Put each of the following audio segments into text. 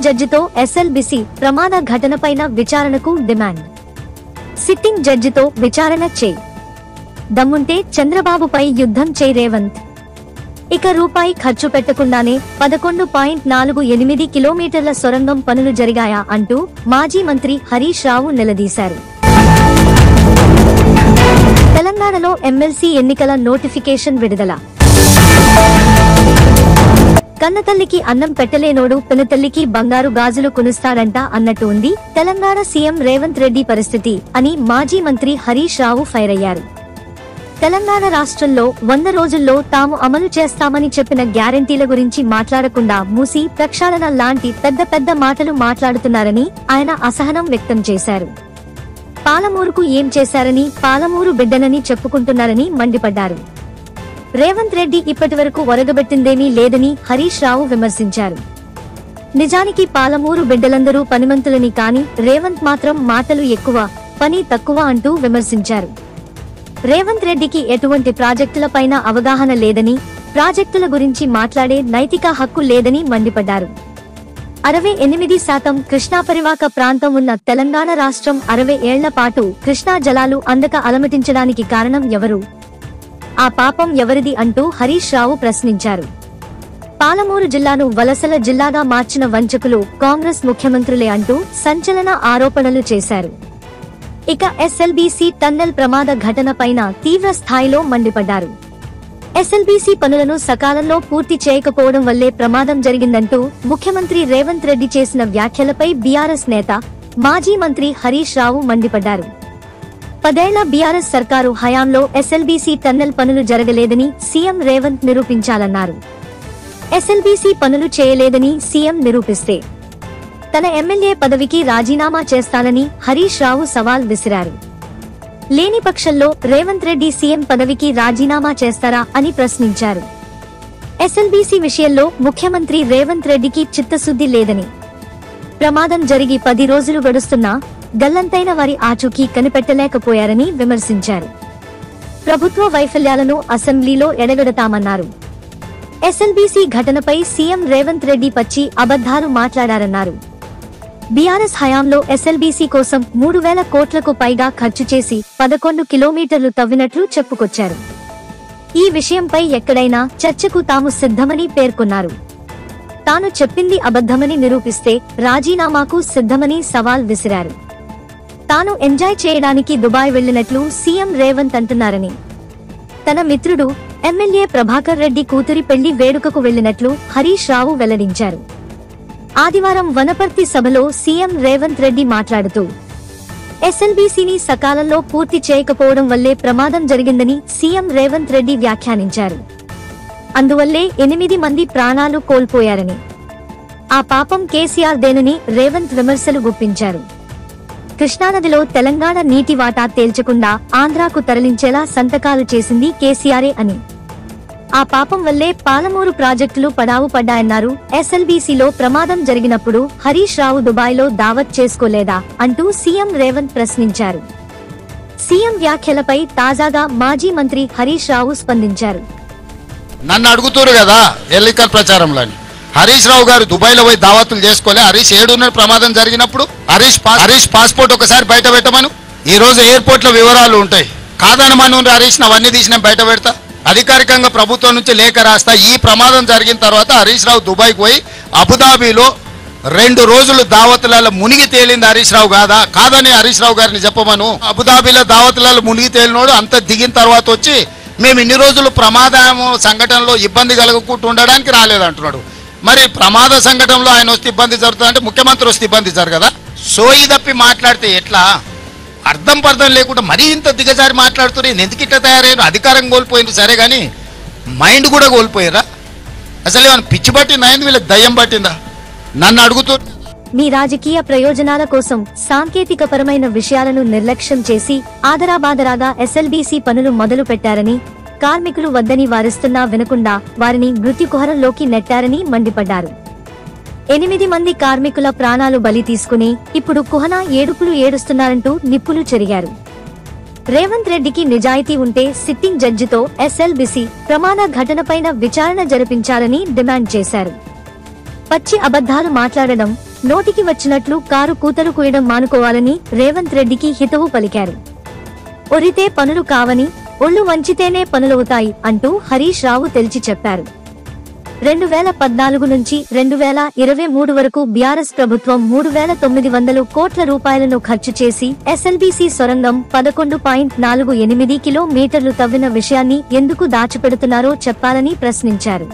జడ్జితో SLBC ప్రమాద ఘటనపైన విచారణకు demand. Sitting జడ్జితో విచారణ చేయి, దమ్ముంటే చంద్రబాబుపై యుద్ధం చేయి రేవంత్. ఇక రూపాయి ఖర్చు పెట్టకుండానే 11.48 కిలోమీటర్ల సొరంగం పనులు జరిగాయా అంటూ మాజీ మంత్రి హరీష్ రావు నిలదీశారు. తెలంగాణలో ఎమ్మెల్సీ ఎన్నికల నోటిఫికేషన్ విడుదల. కన్నతల్లికి అన్నం పెట్టలేనోడు పినతల్లికి బంగారు గాజులు కొనుస్తాడంట అన్నట్టు ఉంది తెలంగాణ సీఎం రేవంత్ రెడ్డి పరిస్థితి అని మాజీ మంత్రి హరీష్ రావు ఫైర్ అయ్యారు. తెలంగాణ రాష్ట్రంలో 100 రోజుల్లో తాము అమలు చేస్తామని చెప్పిన గ్యారంటీల గురించి మాట్లాడకుండా మూసి ప్రక్షాళన లాంటి పెద్ద పెద్ద మాటలు మాట్లాడుతున్నారని ఆయన అసహనం వ్యక్తం చేశారు. పాలమూరుకు ఏం చేశారని, పాలమూరు బిడ్డనని చెప్పుకుంటున్నారని మండిపడ్డారు. రేవంత్ రెడ్డి ఇప్పటివరకు ఒరగబెట్టిందేమీ లేదని హరీష్ రావు విమర్శించారు. నిజానికి పాలమూరు బిడ్డలందరూ పనిమంతులని, కాని రేవంత్ మాత్రం మాటలు ఎక్కువ, పని తక్కువ అంటూ విమర్శించారు. రేవంత్ రెడ్డికి ఎటువంటి ప్రాజెక్టులపైన అవగాహన లేదని, ప్రాజెక్టుల గురించి మాట్లాడే నైతిక హక్కు లేదని మండిపడ్డారు. 68% కృష్ణా పరివాహక ప్రాంతం ఉన్న తెలంగాణ రాష్ట్రం 60 ఏళ్ల పాటు కృష్ణా జలాలు అందక అలమటించడానికి కారణం ఎవరు? ఆ పాపం ఎవరిది అంటూ హరీష్ రావు ప్రశ్నించారు. పాలమూరు జిల్లాను వలసల జిల్లాగా మార్చిన వంచకులు కాంగ్రెస్ ముఖ్యమంత్రులే అంటూ సంచలన ఆరోపణలు చేశారు. ఇక ఎస్ఎల్బీసీ టన్నెల్ ప్రమాద ఘటన పైన తీవ్ర స్థాయిలో మండిపడ్డారు. ఎస్ఎల్బీసీ పనులను సకాలంలో పూర్తి చేయకపోవడం వల్లే ప్రమాదం జరిగిందంటూ ముఖ్యమంత్రి రేవంత్ రెడ్డి చేసిన వ్యాఖ్యలపై బీఆర్ఎస్ నేత, మాజీ మంత్రి హరీష్ రావు మండిపడ్డారు. 10 ఏళ్ల బీఆర్ఎస్ సర్కారు హయాంలో ఎస్ఎల్బీసీ టన్నెల్ పనులు జరగలేదని సీఎం రేవంత్ నిరూపించాలన్నారు. ఎస్ఎల్బీసీ పనులు చేయలేదని సీఎం నిరూపిస్తే తన ఎమ్మెల్యే పదవికి రాజీనామా చేస్తానని హరీష్ రావు సవాల్ విసిరారు. లేని పక్షంలో రేవంత్ రెడ్డి సీఎం పదవికి రాజీనామా చేస్తారా అని ప్రశ్నించారు. ఎస్ఎల్బీసీ విషయంలో ముఖ్యమంత్రి రేవంత్ రెడ్డికి చిత్తశుద్ధి లేదని, ప్రమాదం జరిగి 10 రోజులు గడుస్తున్నా గల్లంతైన వారి ఆచూకీ కనిపెట్టలేకపోయారని విమర్శించారు. ప్రభుత్వ వైఫల్యాలను అసెంబ్లీలో ఎడగడతామన్నారు. ఎస్ఎల్బీసీ ఘటనపై సీఎం రేవంత్ రెడ్డి పచ్చి అబద్ధాలు మాట్లాడారన్నారు. బీఆర్ఎస్ హయాంలో ఎస్ఎల్బీసీ కోసం 3000 కోట్లకు పైగా ఖర్చు చేసి 11 కిలోమీటర్లు తవ్వినట్లు చెప్పుకొచ్చారు. ఈ విషయంపై ఎక్కడైనా చర్చకు తాము సిద్ధమని పేర్కొన్నారు. తాను చెప్పింది అబద్ధమని నిరూపిస్తే రాజీనామాకు సిద్ధమని సవాల్ విసిరారు. తాను ఎంజాయ్ చేయడానికి దుబాయ్ వెళ్లినట్లు సీఎం రేవంత్ అంటున్నారని, తన మిత్రుడు ఎమ్మెల్యే ప్రభాకర్ రెడ్డి కూతురి పెళ్లి వేడుకకు వెళ్లినట్లు హరీష్ రావు వెల్లడించారు. ఆదివారం వనపర్తి సభలో సీఎం రేవంత్ రెడ్డి మాట్లాడుతూ ఎస్ఎల్బీసీని సకాలంలో పూర్తి చేయకపోవడం వల్లే ప్రమాదం జరిగిందని సీఎం రేవంత్ రెడ్డి వ్యాఖ్యానించారు. అందువల్లే 8 మంది ప్రాణాలు కోల్పోయారని, ఆ పాపం కేసీఆర్ దేనని రేవంత్ విమర్శలు గుప్పించారు. కృష్ణానదిలో తెలంగాణ నీటి వాటా తేల్చకుండా ఆంధ్రాకు తరలించేలా సంతకాలు చేసింది కేసీఆరే అని, ఆ పాపం వల్లే పాలమూరు ప్రాజెక్టులు పడావు పడ్డాయన్నారు. ఎస్ఎల్బీసీలో ప్రమాదం జరిగినప్పుడు హరీష్ రావు దుబాయ్లో దావత్ చేసుకోలేదా అంటూ సీఎం రేవంత్ ప్రశ్నించారు. సీఎం వ్యాఖ్యలపై తాజాగా మాజీ మంత్రి హరీష్ రావు స్పందించారు. నన్ను అడుగుతారు కదా ఎన్నికల ప్రచారంలో, హరీష్ రావు గారు దుబాయ్లో పోయి దావతులు చేసుకోలే. హరీష్ 7 ప్రమాదం జరిగినప్పుడు హరీష్ పాస్పోర్ట్ ఒకసారి బయట పెట్టమను. ఈ రోజు ఎయిర్పోర్ట్ లో వివరాలు ఉంటాయి. కాదనమను హరీష్ అవన్నీ తీసిన బయట పెడతా, అధికారికంగా ప్రభుత్వం నుంచి లేఖ రాస్తా. ఈ ప్రమాదం జరిగిన తర్వాత హరీష్ రావు దుబాయ్కి పోయి అబుదాబిలో 2 రోజులు దావతులలో మునిగి తేలింది హరీష్ రావు కాదని హరీష్ రావు గారిని చెప్పమను. అబుదాబిలో దావతులలో మునిగి తేలినోడు అంత దిగిన తర్వాత వచ్చి మేము ఇన్ని రోజులు ప్రమాదం సంఘటనలో ఇబ్బంది కలగకుండా ఉండడానికి రాలేదంటున్నాడు. మరి ప్రమాద సంఘటనలో ఆయన వస్తే ఇబ్బంది జరుగుతుందంటే ముఖ్యమంత్రి వస్తే ఇబ్బంది జరగదా? సోయి తప్పి మాట్లాడితే ఎట్లా? అర్థం పర్థం లేకుండా మరీ ఇంత దిగజారి మాట్లాడుతున్నారు. ఎందుకు ఇట్లా తయారయ్యారు? అధికారం కోల్పోయింది సరే గాని మైండ్ కూడా కోల్పోయారా? అసలు ఏమైనా పిచ్చి పట్టిందా? వీళ్ళకి దయ్యం పట్టిందా? నన్ను అడుగుతూ మీ రాజకీయ ప్రయోజనాల కోసం సాంకేతికపరమైన విషయాలను నిర్లక్ష్యం చేసి ఆదరాబాదరాగా ఎస్ఎల్బీసీ పనులు మొదలు పెట్టారని, కార్మికులు వద్దని వారిస్తున్నా వినకుండా వారిని మృత్యుకుహరంలోకి నెట్టారని మండిపడ్డారు. 8 మంది కార్మికుల ప్రాణాలు బలి తీసుకుని ఇప్పుడు కుహనా ఏడుపులు ఏడుస్తున్నారంటూ నిప్పులు చెరిగారు. రేవంత్ రెడ్డికి నిజాయితీ ఉంటే సిట్టింగ్ జడ్జితో ఎస్ఎల్బీసీ ప్రమాద ఘటనపైన విచారణ జరిపించాలని డిమాండ్ చేశారు. పచ్చి అబద్ధాలు మాట్లాడడం, నోటికి వచ్చినట్లు కారు కూతలు కూయడం మానుకోవాలని రేవంత్ రెడ్డికి హితవు పలికారు. ఒరితే పనులు కావని, ఒళ్ళు వంచితేనే పనులవుతాయి అంటూ హరీష్ రావు తేల్చి చెప్పారు. 2014 నుంచి 2023 వరకు బీఆర్ఎస్ ప్రభుత్వం 3,900 కోట్ల రూపాయలను ఖర్చు చేసి ఎస్ఎల్బీసీ సొరంగం 11.48 కిలోమీటర్లు తవ్విన విషయాన్ని ఎందుకు దాచిపెడుతున్నారో చెప్పాలని ప్రశ్నించారు.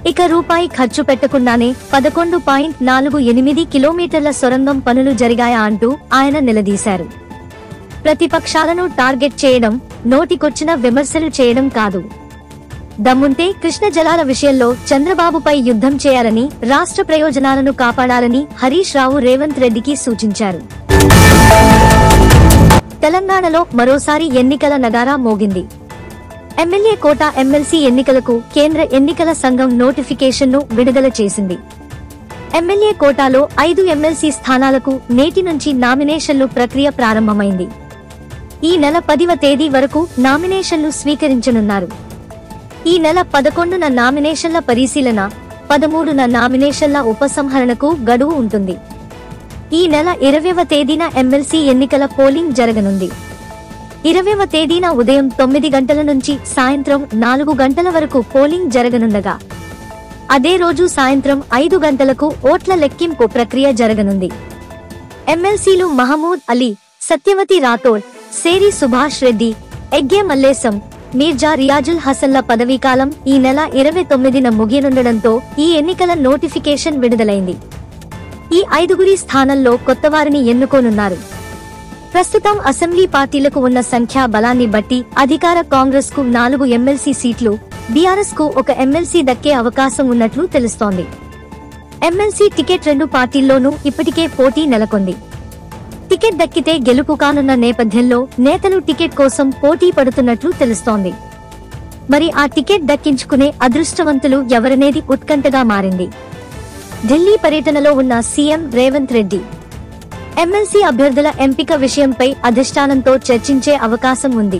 ఇక రూపాయి ఖర్చు పెట్టకుండానే 11.48 కిలోమీటర్ల సొరంగం పనులు జరిగాయా అంటూ ఆయన నిలదీశారు. ప్రతిపక్షాలను టార్గెట్ చేయడం, నోటికొచ్చిన విమర్శలు చేయడం కాదు. దమ్ముంటే కృష్ణ జలాల విషయంలో చంద్రబాబుపై యుద్ధం చేయాలని, రాష్ట్ర ప్రయోజనాలను కాపాడాలని హరీష్ రావు రేవంత్ రెడ్డికి సూచించారు. తెలంగాణలో మరోసారి ఎన్నికల నగారా మోగింది. ఎమ్మెల్యే కోటా ఎమ్మెల్సీ ఎన్నికలకు కేంద్ర ఎన్నికల సంఘం నోటిఫికేషన్ను విడుదల చేసింది. ఎమ్మెల్యే కోటాలో 5 ఎమ్మెల్సీ స్థానాలకు నేటి నుంచి నామినేషన్లు ప్రక్రియ ప్రారంభమైంది. ఈ నెల 10వ తేదీ వరకు నామినేషన్లు స్వీకరించనున్నారు. ఈ నెల 11న నామినేషన్ల పరిశీలన, 13న నామినేషన్ల ఉపసంహరణకు గడువు ఉంటుంది. ఈ నెల 20వ తేదీన ఎమ్మెల్సీ ఎన్నికల పోలింగ్ జరగనుంది. 20వ తేదీన ఉదయం 9 గంటల నుంచి సాయంత్రం 4 గంటల వరకు పోలింగ్ జరగనుండగా, అదే రోజు సాయంత్రం 5 గంటలకు ఓట్ల లెక్కింపు ప్రక్రియ జరగనుంది. ఎమ్మెల్సీలు మహమూద్ అలీ, సత్యవతి రాథోడ్, సేరి సుభాష్ రెడ్డి, ఎగ్గే మల్లేశం, మీర్జా రియాజుల్ హసన్ల పదవీకాలం ఈ నెల 29న ముగియనుండడంతో ఈ ఎన్నికల నోటిఫికేషన్ విడుదలైంది. ఈ 5గురి స్థానంలో కొత్తవారిని ఎన్నుకోనున్నారు. ప్రస్తుతం అసెంబ్లీ పార్టీలకు ఉన్న సంఖ్యా బలాన్ని బట్టి అధికార కాంగ్రెస్ కు 4 ఎమ్మెల్సీ సీట్లు, బీఆర్ఎస్ కు 1 ఎమ్మెల్సీ దక్కే అవకాశం ఉన్నట్లు తెలుస్తోంది. ఎమ్మెల్సీ టికెట్ 2 పార్టీల్లోనూ ఇప్పటికే పోటీ నెలకొంది. టికెట్ దక్కితే గెలుపు కానున్న నేపథ్యంలో నేతలు టికెట్ కోసం పోటీ పడుతున్నట్లు తెలుస్తోంది. మరి ఆ టికెట్ దక్కించుకునే అదృష్టవంతులు ఎవరనేది ఉత్కంఠగా మారింది. ఢిల్లీ పర్యటనలో ఉన్న సీఎం రేవంత్ రెడ్డి ఎమ్మెల్సీ అభ్యర్థుల ఎంపిక విషయంపై అధిష్టానంతో చర్చించే అవకాశం ఉంది.